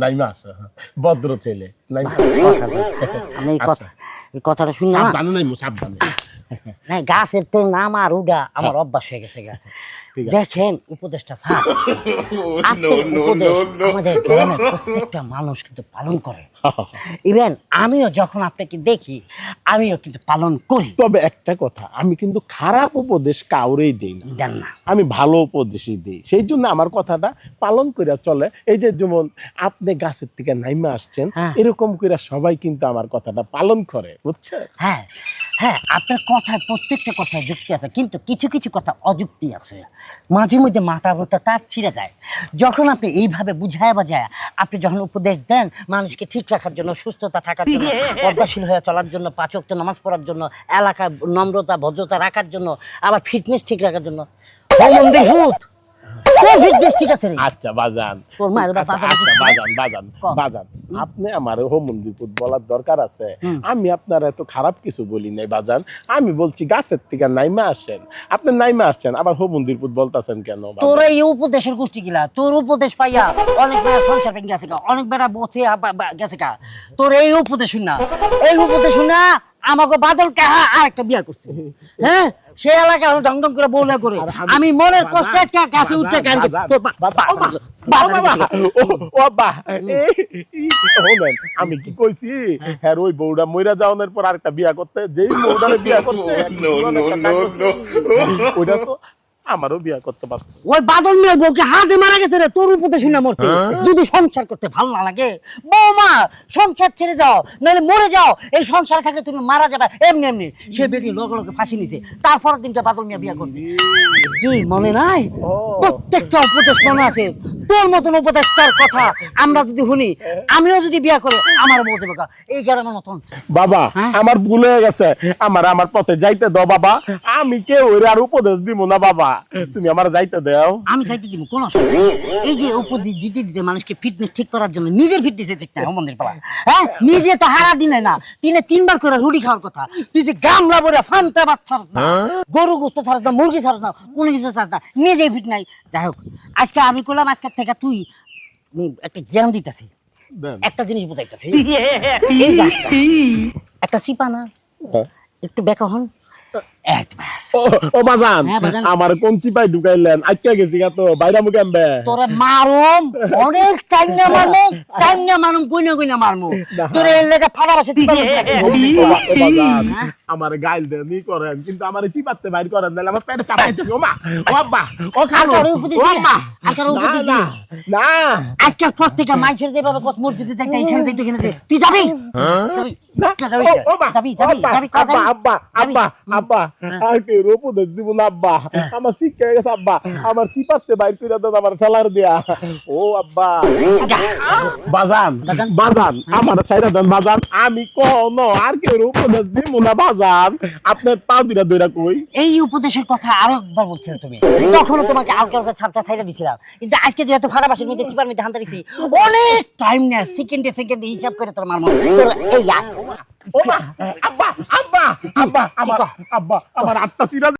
নাইমা আছে ভদ্র ছেলে নাইমা আমি এই কথাটা শুনি না সাবধানে নাইমু সাবধানে না গাছের তো নাম আর উডা আমার অভ্যাস হয়ে গেছে গা দেখেন উপদেশটা স্যার আমাদের গ্রামের প্রত্যেকটা মানুষ কিন্তু পালন করে ইভেন আমিও যখন আপনাকে দেখি আমিও কিন্তু পালন করি তবে একটা কথা আমি কিন্তু খারাপ উপদেশ কাউরেই দেই না দেন না আমি ভালো উপদেশই দিই সেই জন্য আমার কথাটা পালন করে চলে এই যে যেমন আপনি গাছের থেকে নাইমা আসছেন এরকম করে সবাই কিন্তু আমার কথাটা পালন করে বুঝছেন হ্যাঁ হ্যাঁ আপনার কথায় প্রত্যেকটা কথায় যুক্তি আছে কিন্তু কিছু কিছু কথা অযুক্তি আছে মাঝে মধ্যে মাথা ব্যথা তার ছিঁড়ে যায় যখন আপনি এইভাবে বুঝায় বাজায় আপনি যখন উপদেশ দেন মানুষকে ঠিক রাখার জন্য সুস্থতা থাকার জন্য পর্দাশীল হয়ে চলার জন্য 5 ওয়াক্ত নামাজ পড়ার জন্য এলাকায় নম্রতা ভদ্রতা রাখার জন্য আবার ফিটনেস ঠিক রাখার জন্য আচ্ছা বাজান বাজান আপনি আমার হোমন্দিপুর বলার দরকার আছে আমি আপনার এত খারাপ কিছু বলি নাই বাজান আমি বলছি গাছের থেকে নাইমা আসেন আপনি নাইমা আসছেন আবার হোমন্দিপুর বলতেছেন কেন তোর এই উপদেশের গোষ্ঠী গিলা তোর উপদেশ পাইয়া অনেক বেড়া সংসার ভেঙে গেছে অনেক বেড়া বসে গেছে তোর এই উপদেশ শুনা আমাকে বাদল কাহা আর একটা বিয়া করছে হ্যাঁ সে এলাকায় ঢং ঢং করে বউলা করে আমি মনের কষ্টে কাছে উঠে আমি কি কইছি হ্যাঁ ওই বউটা মইরা যাওয়ার পর আরেকটা বিয়া করতে যেই বউটারে বিয়া করতে ওইটা তো আমারও বিয়া করতে পারত ওই বাদল মেয়ের বউকে হাতে মারা গেছে রে তোর উপরে শুনে মরতে যদি সংসার করতে ভালো না লাগে বৌমা সংসার ছেড়ে যাও নাহলে মরে যাও এই সংসার থেকে তুমি মারা যাবে এমনি এমনি সে বেটি লগে লগে ফাঁসি নিছে তারপর দিনটা বাদল মিয়া বিয়া করছে কি মনে নাই প্রত্যেকটা উপদেশ মনে আছে তোর মতন উপদেশটার কথা আমরা যদি শুনি আমিও যদি বিয়া করে আমার বউ দেবে এই গ্রামের মতন বাবা আমার ভুল হয়ে গেছে আমার পথে যাইতে দাও বাবা আমি কেউ ওর আর উপদেশ দিব না বাবা তুমি আমার যাইতে দাও আমি যাইতে দিব কোন এই যে উপদেশ দিতে দিতে মানুষকে ফিটনেস ঠিক করার জন্য নিজের ফিটনেস ঠিক না মন্দির পালা হ্যাঁ নিজে তো হারা দিনে না দিনে 3 বার করে রুটি খাওয়ার কথা তুই যে গামলা ভরে ফান্তা ভাত ছাড়ছ না গরু গোশত ছাড়ছ না মুরগি ছাড়ছ না কোনো কিছু ছাড়ছ না নিজেই ফিট নাই যাই হোক আজকে আমি কইলাম আজকে থেকে তুই একটা জ্ঞান দিতেছি একটা জিনিস বুঝাইতেছি এই গাছটা একটা সিপা না একটু বেকা হন ও বাজান আমার কোন চিপাই ঢুকাইলেন আটকে গেছি গা তো বাইরা মুখে আনবে তোরে মারুম অনেক টাইম না কইনা মারমু তোরে এর লাগা ফাড়া বসে দিবা বাজান আমার গাইল দেন নি করেন কিন্তু আমারে চিপাতে বাইর করেন নালে আমার পেটে চাপাইতে ও মা ও আব্বা ও খালো ও মা আর কারো উপরে দি না আজকে প্রত্যেকটা মানুষের যেভাবে কত মসজিদে যাইতে এখানে যাইতে এখানে তুই যাবি আমার শিক্ষা গেছে আব্বা আমার চিপাতে বাইর করে দেন আমার ঠেলার দিয়া ও আব্বা বাজান আমার ছাইরা দেন বাজান আমি কোন আর কেউ উপদেশ দিব না বাজান আপনার পা দুইটা দুইটা কই এই উপদেশের কথা আরো একবার বলছিলে তুমি তখনও তোমাকে আলকা ছাপটা ছাইরা দিছিলাম কিন্তু আজকে যেহেতু ফাড়া বাসের মধ্যে চিপার মধ্যে হান্তা দিছি অনেক টাইম নেয় সেকেন্ডে হিসাব করে তোর মারমু তোর এই আব্বা আমার আটটা সিরা